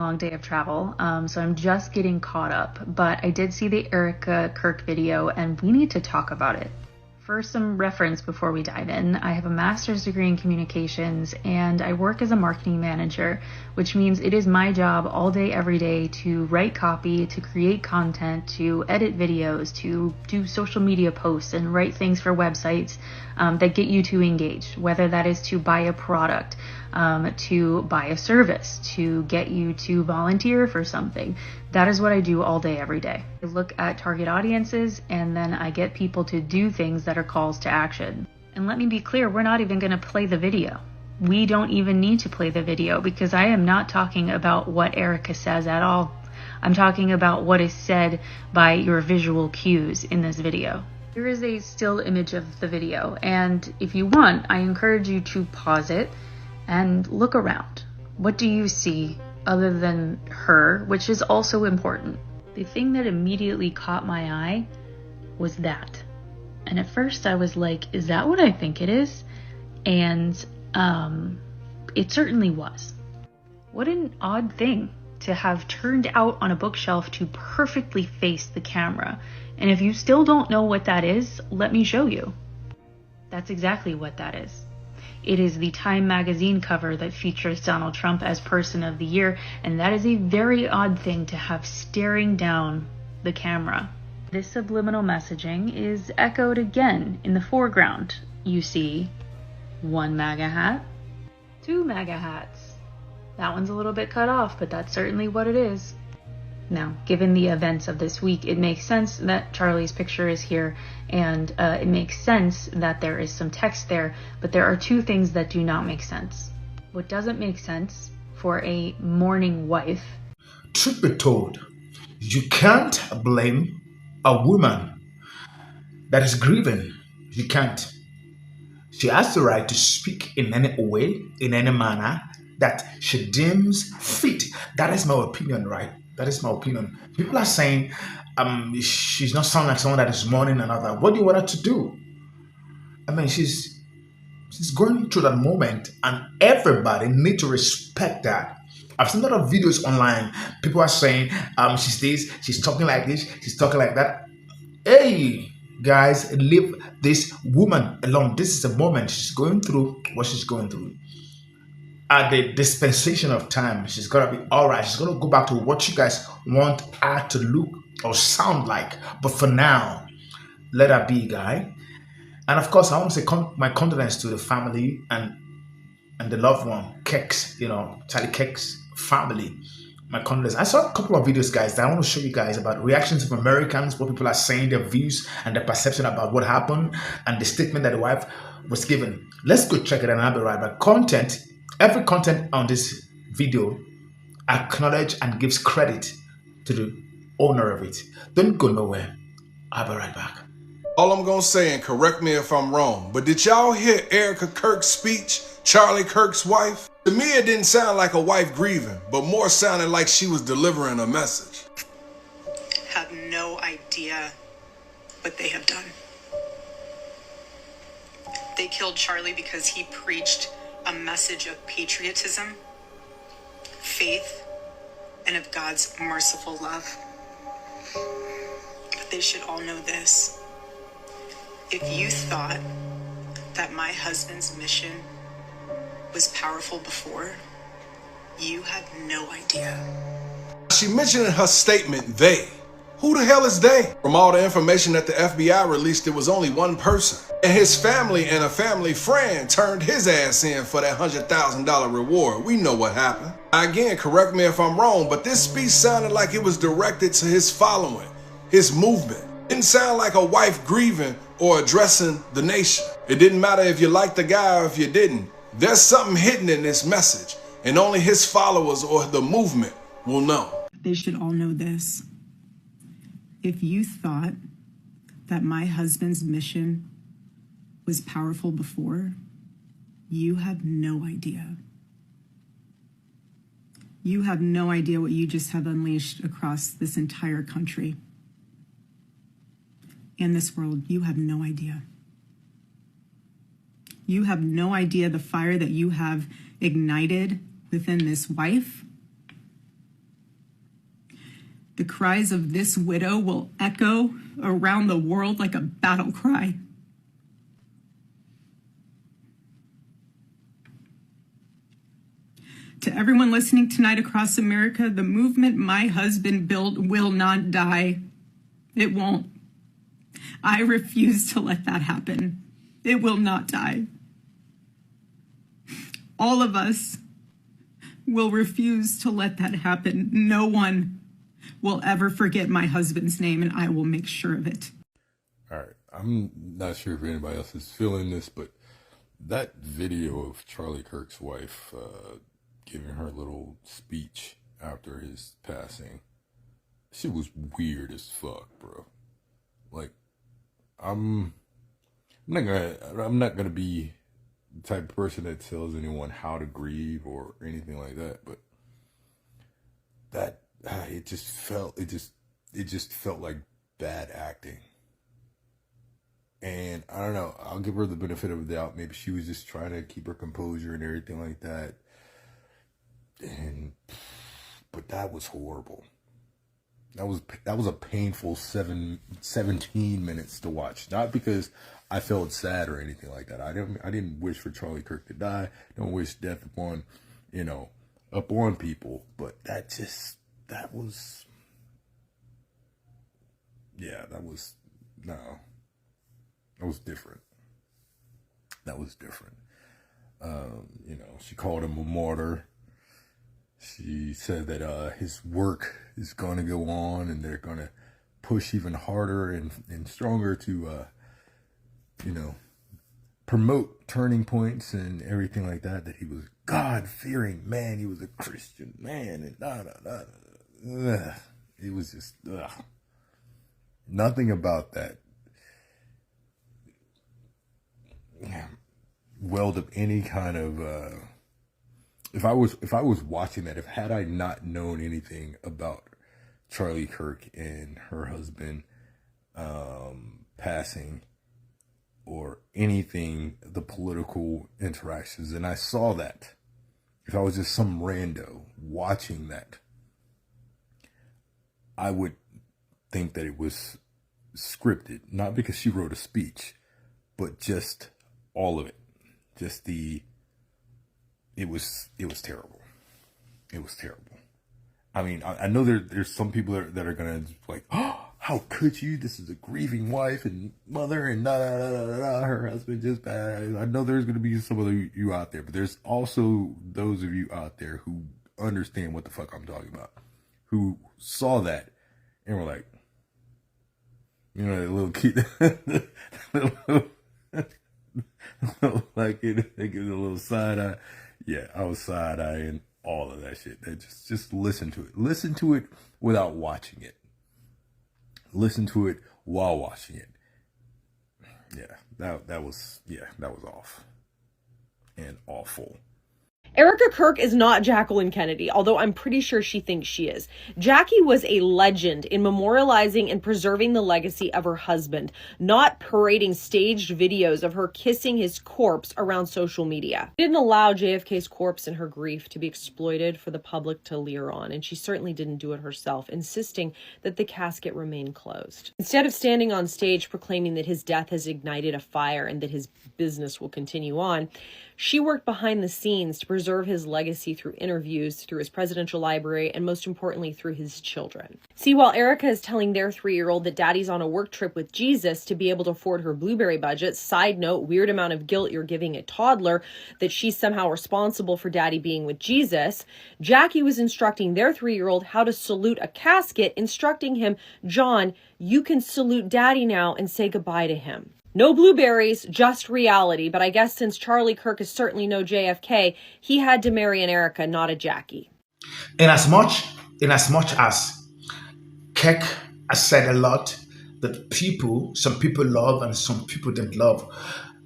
Long day of travel, so I'm just getting caught up, but I did see the Erika Kirk video and we need to talk about it. For some reference before we dive in, I have a master's degree in communications and I work as a marketing manager, which means it is my job all day, every day to write copy, to create content, to edit videos, to do social media posts and write things for websites that get you to engage, whether that is to buy a product, to buy a service, to get you to volunteer for something. That is what I do all day, every day. I look at target audiences and then I get people to do things that are calls to action. And let me be clear, we're not even going to play the video. We don't even need to play the video because I am not talking about what Erika says at all. I'm talking about what is said by your visual cues in this video. Here is a still image of the video, and if you want, I encourage you to pause it and look around. What do you see other than her, which is also important? The thing that immediately caught my eye was that. And at first I was like, is that what I think it is? And it certainly was. What an odd thing to have turned out on a bookshelf to perfectly face the camera. And if you still don't know what that is, let me show you. That's exactly what that is. It is the Time magazine cover that features Donald Trump as Person of the Year, and that is a very odd thing to have staring down the camera. This subliminal messaging is echoed again in the foreground. You see 1 MAGA hat, 2 MAGA hats. That one's a little bit cut off, but that's certainly what it is. Now, given the events of this week, it makes sense that Charlie's picture is here, and it makes sense that there is some text there, but there are two things that do not make sense. What doesn't make sense for a mourning wife. Truth be told, you can't blame a woman that is grieving. You can't. She has the right to speak in any way, in any manner that she deems fit. That is my opinion, right? That is my opinion. People are saying she's not sounding like someone that is mourning another. What do you want her to do? I mean, she's going through that moment, and everybody need to respect that. I've seen a lot of videos online. People are saying she's this, she's talking like this, she's talking like that. Hey, guys, leave this woman alone. This is a moment she's going through what she's going through. At the dispensation of time, she's gonna be all right. She's gonna go back to what you guys want her to look or sound like. But for now, let her be, guy. And of course, I want to say my condolence to the family and the loved one, Kirk's, Charlie Kirk's family. My condolence. I saw a couple of videos, guys, that I want to show you guys about reactions of Americans, what people are saying, their views and their perception about what happened, and the statement that the wife was given. Let's go check it, and I'll be right back. Every content on this video acknowledge and gives credit to the owner of it. Don't go nowhere. I'll be right back. All I'm gonna say, and correct me if I'm wrong, but did y'all hear Erika Kirk's speech, Charlie Kirk's wife? To me, it didn't sound like a wife grieving, but more sounded like she was delivering a message. Have no idea what they have done. They killed Charlie because he preached a message of patriotism, faith, and of God's merciful love. But they should all know this. If you thought that my husband's mission was powerful before, you have no idea. She mentioned in her statement, they. Who the hell is they? From all the information that the FBI released, it was only one person. And his family and a family friend turned his ass in for that $100,000 reward. We know what happened. Again, correct me if I'm wrong, but this speech sounded like it was directed to his following, his movement. It didn't sound like a wife grieving or addressing the nation. It didn't matter if you liked the guy or if you didn't. There's something hidden in this message, and only his followers or the movement will know. They should all know this. If you thought that my husband's mission was powerful before, you have no idea. You have no idea what you just have unleashed across this entire country and this world. You have no idea. You have no idea the fire that you have ignited within this wife The cries of this widow will echo around the world like a battle cry. To everyone listening tonight across America, the movement my husband built will not die. It won't. I refuse to let that happen. It will not die. All of us will refuse to let that happen. No one will ever forget my husband's name, and I will make sure of it. All right. I'm not sure if anybody else is feeling this, but that video of Charlie Kirk's wife giving her little speech after his passing, shit was weird as fuck, bro. Like, I'm not gonna be the type of person that tells anyone how to grieve or anything like that, but that it just felt like bad acting. And I don't know, I'll give her the benefit of the doubt. Maybe she was just trying to keep her composure and everything like that. But that was horrible. That was a painful 17 minutes to watch. Not because I felt sad or anything like that. I didn't wish for Charlie Kirk to die. Don't wish death upon people. But that was different. That was different. She called him a martyr. She said that his work is going to go on and they're going to push even harder and stronger to, promote turning points and everything like that, that he was God-fearing man, he was a Christian man, and it was just, nothing about that welled up any kind of, if I was watching that, had I not known anything about Charlie Kirk and her husband passing or anything, the political interactions, and I saw that, if I was just some rando watching that, I would think that it was scripted, not because she wrote a speech, but just all of it. Just it was terrible. It was terrible. I mean, I know there's some people that are gonna like, oh, how could you? This is a grieving wife and mother and her husband just bad. I know there's gonna be some of you out there, but there's also those of you out there who understand what the fuck I'm talking about, who saw that and were like, that little kid, like they give it a little side eye. Yeah, I was side-eyeing all of that shit. Just listen to it. Listen to it without watching it. Listen to it while watching it. Yeah, that was off and awful. Erika Kirk is not Jacqueline Kennedy, although I'm pretty sure she thinks she is. Jackie was a legend in memorializing and preserving the legacy of her husband, not parading staged videos of her kissing his corpse around social media. She didn't allow JFK's corpse and her grief to be exploited for the public to leer on, and she certainly didn't do it herself, insisting that the casket remain closed. Instead of standing on stage proclaiming that his death has ignited a fire and that his business will continue on, she worked behind the scenes to preserve his legacy through interviews, through his presidential library, and most importantly, through his children. See, while Erika is telling their 3-year-old that daddy's on a work trip with Jesus to be able to afford her Blueberry budget, side note, weird amount of guilt you're giving a toddler that she's somehow responsible for daddy being with Jesus, Jackie was instructing their 3-year-old how to salute a casket, instructing him, John, you can salute daddy now and say goodbye to him. No blueberries, just reality. But I guess since Charlie Kirk is certainly no JFK, he had to marry an Erika, not a Jackie. In as much as Kirk has said a lot that some people love and some people don't love,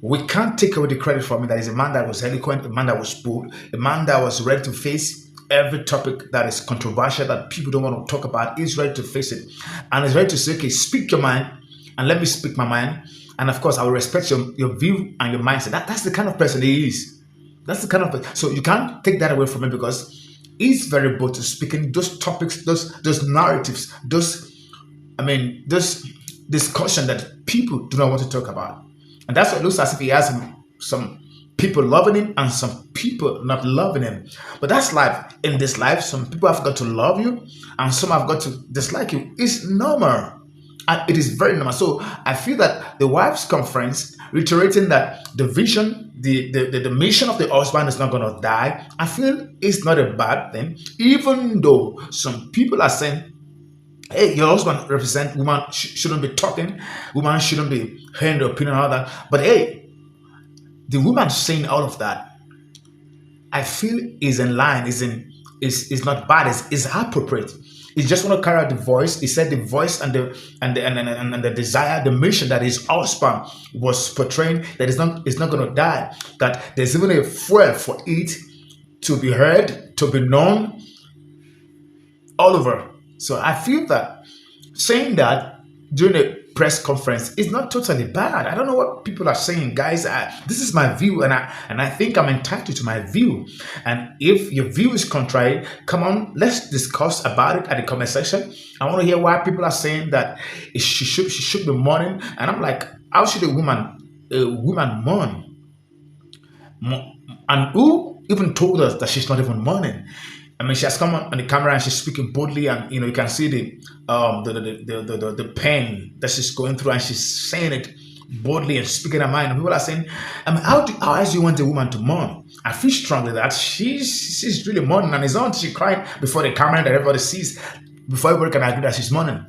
we can't take away the credit from it. That is a man that was eloquent, a man that was bold, a man that was ready to face every topic that is controversial, that people don't want to talk about. He's ready to face it. And he's ready to say, okay, speak your mind and let me speak my mind. And of course, I will respect your view and your mindset. That's the kind of person he is. That's the kind of person. So you can't take that away from him, because is very bold to speak in those topics, those narratives, this discussion that people do not want to talk about. And that's what it looks as if he has some people loving him and some people not loving him. But that's life. In this life, some people have got to love you and some have got to dislike you. It's normal. And it is very normal. So I feel that the wives' conference reiterating that the vision, the mission of the husband is not going to die, I feel it's not a bad thing, even though some people are saying, hey, your husband represent woman shouldn't be talking, woman shouldn't be hearing the opinion and all that. But hey, the woman saying all of that, I feel is in line, is not bad, is appropriate. He just want to carry out the voice. He said the voice and the desire, the mission that his husband was portraying, that is not going to die. That there's even a fuel for it to be heard, to be known all over. So I feel that saying that during a press conference is not totally bad. I don't know what people are saying, guys. This is my view, and I think I'm entitled to my view. And if your view is contrary, come on, let's discuss about it at the comment section. I want to hear why people are saying that she should be mourning, and I'm like, how should a woman mourn? And who even told us that she's not even mourning? I mean, she has come on the camera and she's speaking boldly, and you can see the pain that she's going through, and she's saying it boldly and speaking her mind. And people are saying, I mean, how else do you want a woman to mourn? I feel strongly that she's really mourning, and it's not she crying before the camera that everybody sees, before everybody can agree that she's mourning.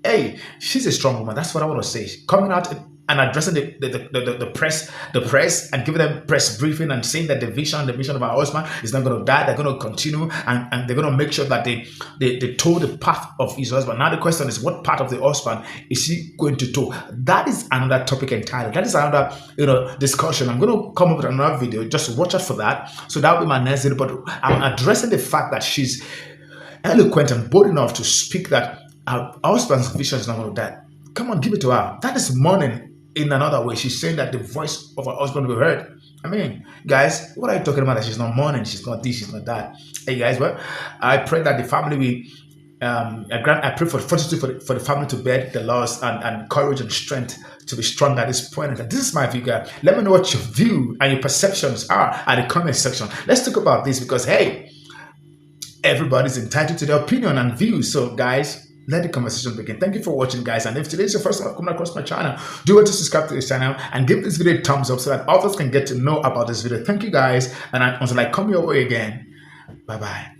Hey, she's a strong woman. That's what I want to say. Coming out and addressing the press and giving them press briefing and saying that the mission of our husband is not going to die. They're going to continue, and they're going to make sure that they toe the path of his husband. Now the question is, what part of the husband is he going to toe? That is another topic entirely. That is another discussion. I'm going to come up with another video. Just watch out for that. So that will be my next video. But I'm addressing the fact that she's eloquent and bold enough to speak that her husband's vision is not going to die. Come on, give it to her. That is mourning in another way. She's saying that the voice of her husband will be heard. I mean, guys, what are you talking about? That she's not mourning, she's not this, she's not that. Hey, guys, well, I pray that the family will, I pray for fortitude for the family to bear the loss and courage and strength to be strong at this point. And this is my view, guys. Let me know what your view and your perceptions are at the comment section. Let's talk about this because, hey, everybody's entitled to their opinion and views. So, guys, let the conversation begin. Thank you for watching, guys. And if today is your first time coming across my channel, do want to subscribe to this channel and give this video a thumbs up so that others can get to know about this video. Thank you, guys. And until I come your way again, bye-bye.